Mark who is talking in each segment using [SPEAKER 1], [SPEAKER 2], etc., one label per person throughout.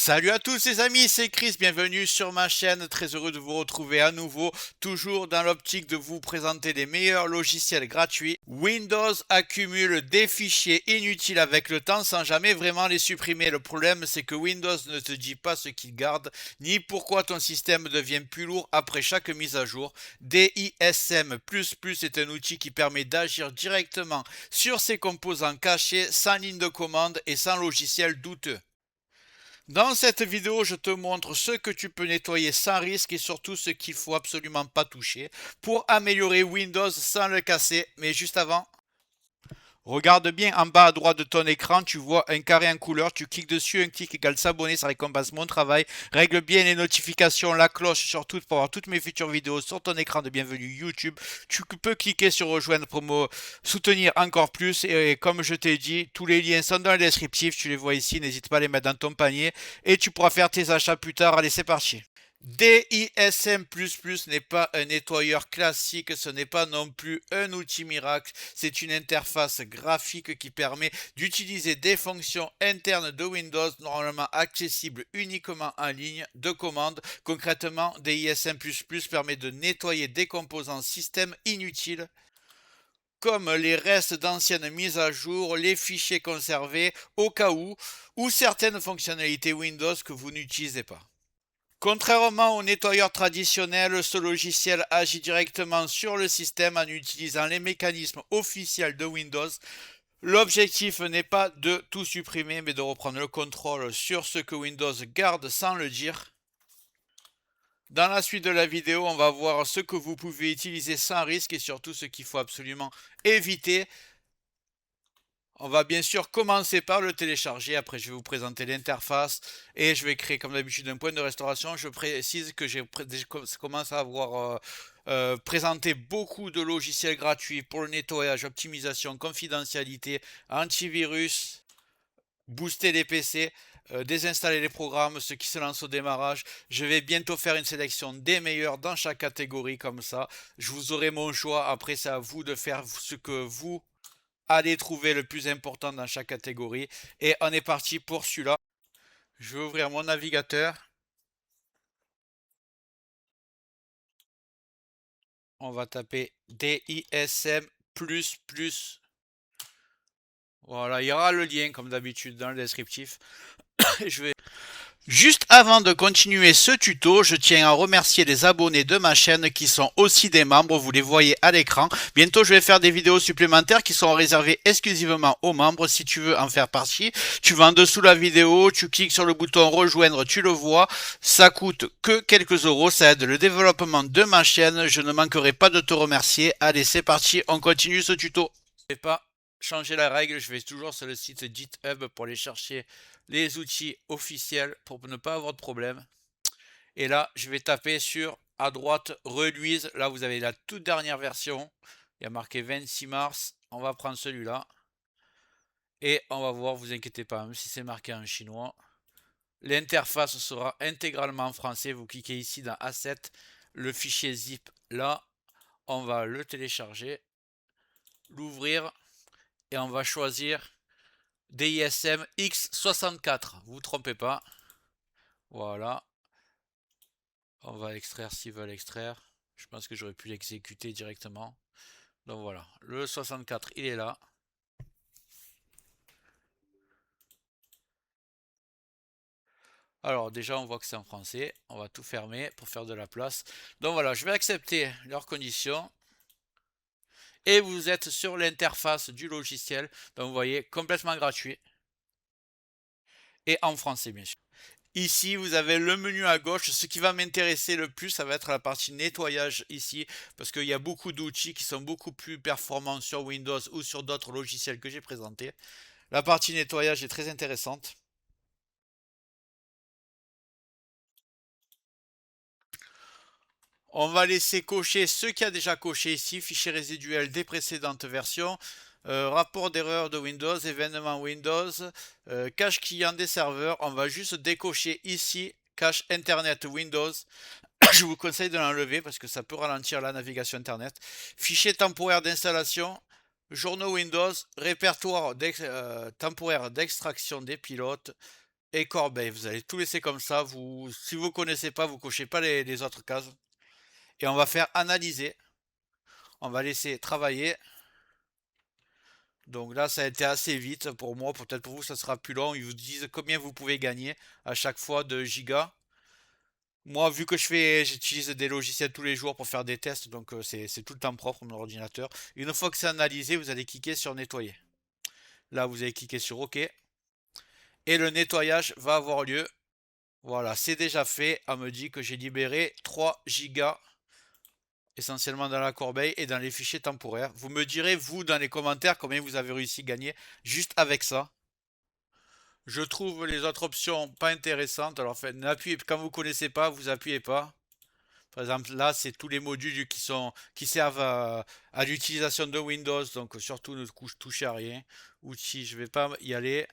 [SPEAKER 1] Salut à tous les amis, c'est Chris, bienvenue sur ma chaîne, très heureux de vous retrouver à nouveau, toujours dans l'optique de vous présenter les meilleurs logiciels gratuits. Windows accumule des fichiers inutiles avec le temps sans jamais vraiment les supprimer. Le problème c'est que Windows ne te dit pas ce qu'il garde, ni pourquoi ton système devient plus lourd après chaque mise à jour. DISM++ est un outil qui permet d'agir directement sur ses composants cachés, sans ligne de commande et sans logiciel douteux. Dans cette vidéo, je te montre ce que tu peux nettoyer sans risque et surtout ce qu'il faut absolument pas toucher pour améliorer Windows sans le casser. Mais juste avant, regarde bien en bas à droite de ton écran, tu vois un carré en couleur, tu cliques dessus, un clic égale s'abonner, ça récompense mon travail. Règle bien les notifications, la cloche surtout pour avoir toutes mes futures vidéos sur ton écran de bienvenue YouTube. Tu peux cliquer sur rejoindre pour me soutenir encore plus et comme je t'ai dit, tous les liens sont dans le descriptif, tu les vois ici, n'hésite pas à les mettre dans ton panier et tu pourras faire tes achats plus tard. Allez, c'est parti. DISM++ n'est pas un nettoyeur classique, ce n'est pas non plus un outil miracle, c'est une interface graphique qui permet d'utiliser des fonctions internes de Windows normalement accessibles uniquement en ligne de commande. Concrètement, DISM++ permet de nettoyer des composants système inutiles comme les restes d'anciennes mises à jour, les fichiers conservés au cas où, ou certaines fonctionnalités Windows que vous n'utilisez pas. Contrairement au nettoyeur traditionnel, ce logiciel agit directement sur le système en utilisant les mécanismes officiels de Windows. L'objectif n'est pas de tout supprimer, mais de reprendre le contrôle sur ce que Windows garde sans le dire. Dans la suite de la vidéo, on va voir ce que vous pouvez utiliser sans risque et surtout ce qu'il faut absolument éviter. On va bien sûr commencer par le télécharger. Après, je vais vous présenter l'interface et je vais créer comme d'habitude un point de restauration. Je précise que j'ai commencé à avoir présenté beaucoup de logiciels gratuits pour le nettoyage, optimisation, confidentialité, antivirus, booster les PC, désinstaller les programmes, ceux qui se lancent au démarrage. Je vais bientôt faire une sélection des meilleurs dans chaque catégorie comme ça. Je vous aurai mon choix. Après, c'est à vous de faire ce que vous allez trouver le plus important dans chaque catégorie. Et on est parti pour celui-là. Je vais ouvrir mon navigateur. On va taper DISM++. Voilà, il y aura le lien comme d'habitude dans le descriptif. Je vais Juste avant de continuer ce tuto, je tiens à remercier les abonnés de ma chaîne qui sont aussi des membres, vous les voyez à l'écran. Bientôt je vais faire des vidéos supplémentaires qui sont réservées exclusivement aux membres. Si tu veux en faire partie, tu vas en dessous de la vidéo, tu cliques sur le bouton rejoindre, tu le vois. Ça coûte que quelques euros, ça aide le développement de ma chaîne. Je ne manquerai pas de te remercier. Allez, c'est parti, on continue ce tuto. Je ne vais pas changer la règle, je vais toujours sur le site GitHub pour aller chercher les outils officiels pour ne pas avoir de problème. Et là, je vais taper sur à droite Release. Là, vous avez la toute dernière version. Il y a marqué 26 mars. On va prendre celui-là. Et on va voir, vous inquiétez pas, même si c'est marqué en chinois. L'interface sera intégralement en français. Vous cliquez ici dans Asset. Le fichier zip là. On va le télécharger. L'ouvrir. Et on va choisir DISM X64. Vous ne vous trompez pas. Voilà. On va extraire s'ils veulent extraire. Je pense que j'aurais pu l'exécuter directement. Donc voilà, le 64 il est là. Alors déjà on voit que c'est en français. On va tout fermer pour faire de la place. Donc voilà, je vais accepter leurs conditions. Et vous êtes sur l'interface du logiciel. Donc vous voyez, complètement gratuit. Et en français bien sûr. Ici, vous avez le menu à gauche. Ce qui va m'intéresser le plus, ça va être la partie nettoyage ici, parce qu'il y a beaucoup d'outils qui sont beaucoup plus performants sur Windows ou sur d'autres logiciels que j'ai présentés. La partie nettoyage est très intéressante. On va laisser cocher ce qui a déjà coché ici, fichier résiduel des précédentes versions, rapport d'erreur de Windows, événement Windows, cache client des serveurs. On va juste décocher ici, cache Internet Windows. Je vous conseille de l'enlever parce que ça peut ralentir la navigation Internet. Fichier temporaire d'installation, journaux Windows, répertoire temporaire d'extraction des pilotes, et corbeille. Vous allez tout laisser comme ça. Si vous connaissez pas, vous cochez pas les autres cases. Et on va faire analyser. On va laisser travailler. Donc là, ça a été assez vite pour moi. Peut-être pour vous, ça sera plus long. Ils vous disent combien vous pouvez gagner à chaque fois de gigas. Moi, vu que j'utilise des logiciels tous les jours pour faire des tests, donc c'est tout le temps propre mon ordinateur. Une fois que c'est analysé, vous allez cliquer sur nettoyer. Là, vous allez cliquer sur OK. Et le nettoyage va avoir lieu. Voilà, c'est déjà fait. On me dit que j'ai libéré 3 gigas essentiellement dans la corbeille et dans les fichiers temporaires. Vous me direz, vous, dans les commentaires, combien vous avez réussi à gagner juste avec ça. Je trouve les autres options pas intéressantes. Alors, quand vous connaissez pas, vous appuyez pas. Par exemple, là, c'est tous les modules qui servent à l'utilisation de Windows. Donc, surtout, ne touchez à rien. Outils, je vais pas y aller.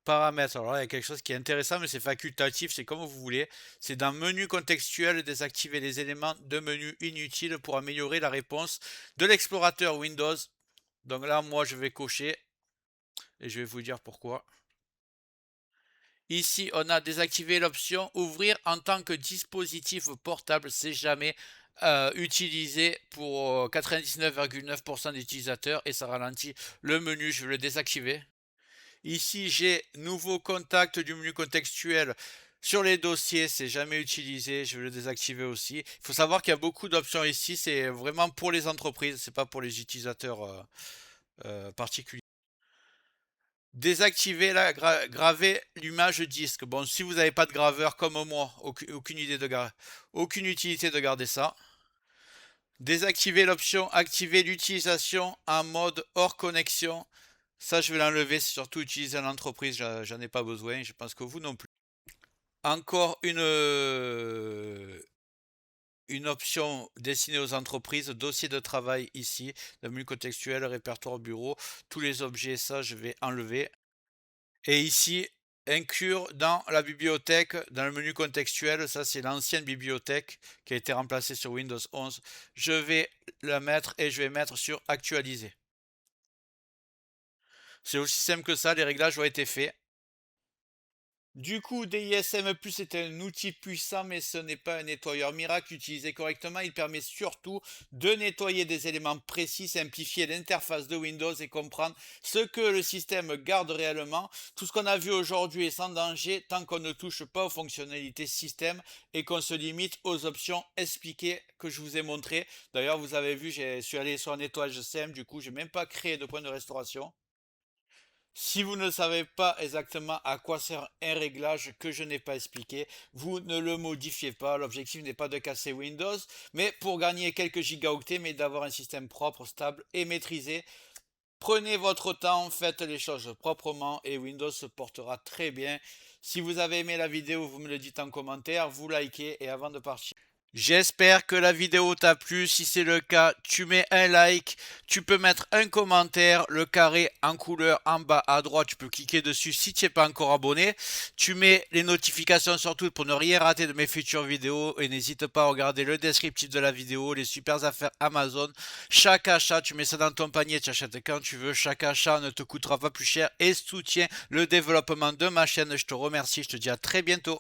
[SPEAKER 1] Paramètres. Alors là, il y a quelque chose qui est intéressant, mais c'est facultatif, c'est comme vous voulez. C'est dans menu contextuel, désactiver les éléments de menu inutiles pour améliorer la réponse de l'explorateur Windows. Donc là, moi, je vais cocher et je vais vous dire pourquoi. Ici, on a désactivé l'option ouvrir en tant que dispositif portable. C'est jamais utilisé pour 99,9% des utilisateurs et ça ralentit le menu. Je vais le désactiver. Ici, j'ai nouveau contact du menu contextuel sur les dossiers. C'est jamais utilisé. Je vais le désactiver aussi. Il faut savoir qu'il y a beaucoup d'options ici. C'est vraiment pour les entreprises. C'est pas pour les utilisateurs particuliers. Désactiver graver l'image disque. Bon, si vous n'avez pas de graveur comme moi, aucune utilité de garder ça. Désactiver l'option activer l'utilisation en mode hors connexion. Ça, je vais l'enlever. C'est surtout utilisé en entreprise. J'en ai pas besoin. Je pense que vous non plus. Encore une option destinée aux entreprises, dossier de travail ici, le menu contextuel, répertoire bureau, tous les objets, ça je vais enlever. Et ici, inclure dans la bibliothèque, dans le menu contextuel, ça c'est l'ancienne bibliothèque qui a été remplacée sur Windows 11. Je vais la mettre et je vais mettre sur actualiser. C'est aussi simple que ça, les réglages ont été faits. Du coup, DISM Plus est un outil puissant, mais ce n'est pas un nettoyeur miracle. Utilisé correctement, il permet surtout de nettoyer des éléments précis, simplifier l'interface de Windows et comprendre ce que le système garde réellement. Tout ce qu'on a vu aujourd'hui est sans danger tant qu'on ne touche pas aux fonctionnalités système et qu'on se limite aux options expliquées que je vous ai montrées. D'ailleurs, vous avez vu, je suis allé sur un nettoyage SEM, du coup, j'ai même pas créé de point de restauration. Si vous ne savez pas exactement à quoi sert un réglage que je n'ai pas expliqué, vous ne le modifiez pas. L'objectif n'est pas de casser Windows, mais pour gagner quelques gigaoctets, mais d'avoir un système propre, stable et maîtrisé. Prenez votre temps, faites les choses proprement et Windows se portera très bien. Si vous avez aimé la vidéo, vous me le dites en commentaire, vous likez et avant de partir. J'espère que la vidéo t'a plu. Si c'est le cas, tu mets un like. Tu peux mettre un commentaire. Le carré en couleur en bas à droite, tu peux cliquer dessus si tu n'es pas encore abonné. Tu mets les notifications surtout pour ne rien rater de mes futures vidéos. Et n'hésite pas à regarder le descriptif de la vidéo, les super affaires Amazon. Chaque achat, tu mets ça dans ton panier, tu achètes quand tu veux. Chaque achat ne te coûtera pas plus cher et soutient le développement de ma chaîne. Je te remercie. Je te dis à très bientôt.